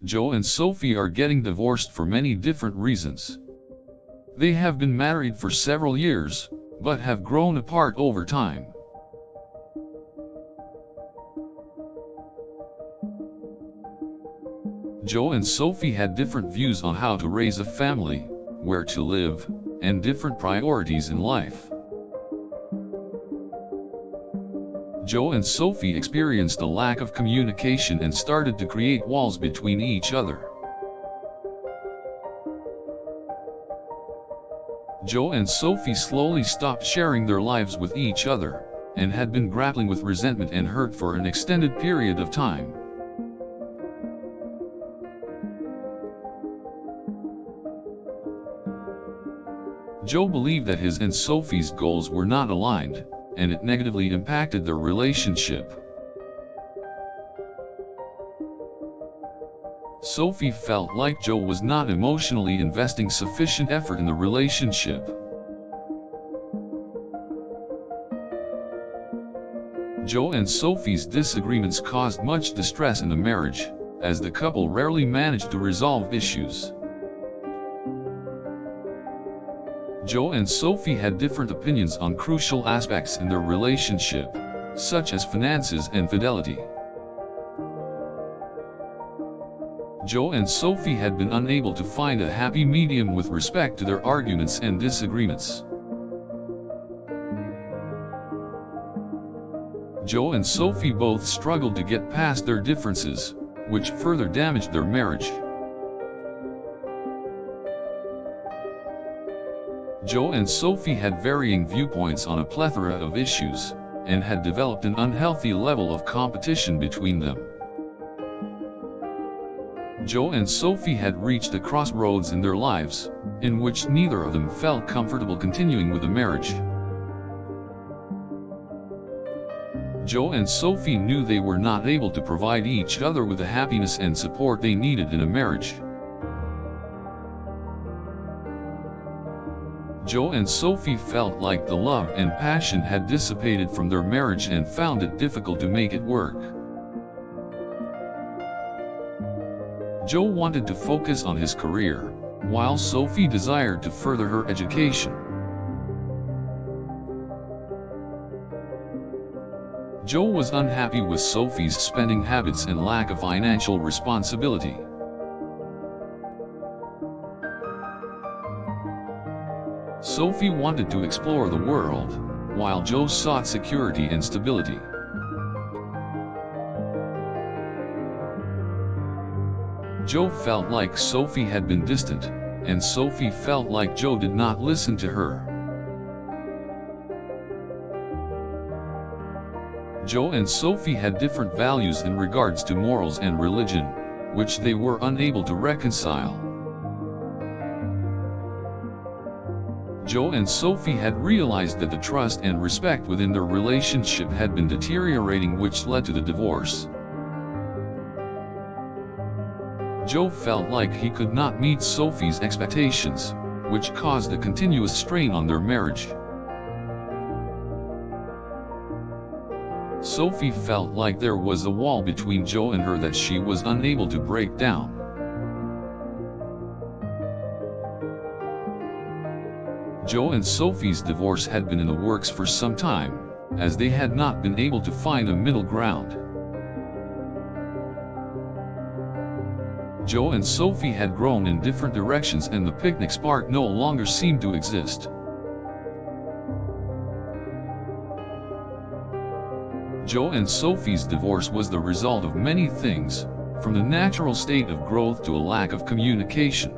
Joe and Sophie are getting divorced for many different reasons. They have been married for several years, but have grown apart over time. Joe and Sophie had different views on how to raise a family, where to live, and different priorities in life. Joe and Sophie experienced a lack of communication and started to create walls between each other. Joe and Sophie slowly stopped sharing their lives with each other, and had been grappling with resentment and hurt for an extended period of time. Joe believed that his and Sophie's goals were not aligned, and it negatively impacted their relationship. Sophie felt like Joe was not emotionally investing sufficient effort in the relationship. Joe and Sophie's disagreements caused much distress in the marriage, as the couple rarely managed to resolve issues. Joe and Sophie had different opinions on crucial aspects in their relationship, such as finances and fidelity. Joe and Sophie had been unable to find a happy medium with respect to their arguments and disagreements. Joe and Sophie both struggled to get past their differences, which further damaged their marriage. Joe and Sophie had varying viewpoints on a plethora of issues, and had developed an unhealthy level of competition between them. Joe and Sophie had reached a crossroads in their lives, in which neither of them felt comfortable continuing with the marriage. Joe and Sophie knew they were not able to provide each other with the happiness and support they needed in a marriage. Joe and Sophie felt like the love and passion had dissipated from their marriage and found it difficult to make it work. Joe wanted to focus on his career, while Sophie desired to further her education. Joe was unhappy with Sophie's spending habits and lack of financial responsibility. Sophie wanted to explore the world, while Joe sought security and stability. Joe felt like Sophie had been distant, and Sophie felt like Joe did not listen to her. Joe and Sophie had different values in regards to morals and religion, which they were unable to reconcile. Joe and Sophie had realized that the trust and respect within their relationship had been deteriorating, which led to the divorce. Joe felt like he could not meet Sophie's expectations, which caused a continuous strain on their marriage. Sophie felt like there was a wall between Joe and her that she was unable to break down. Joe and Sophie's divorce had been in the works for some time, as they had not been able to find a middle ground. Joe and Sophie had grown in different directions, and the picnic spark no longer seemed to exist. Joe and Sophie's divorce was the result of many things, from the natural state of growth to a lack of communication.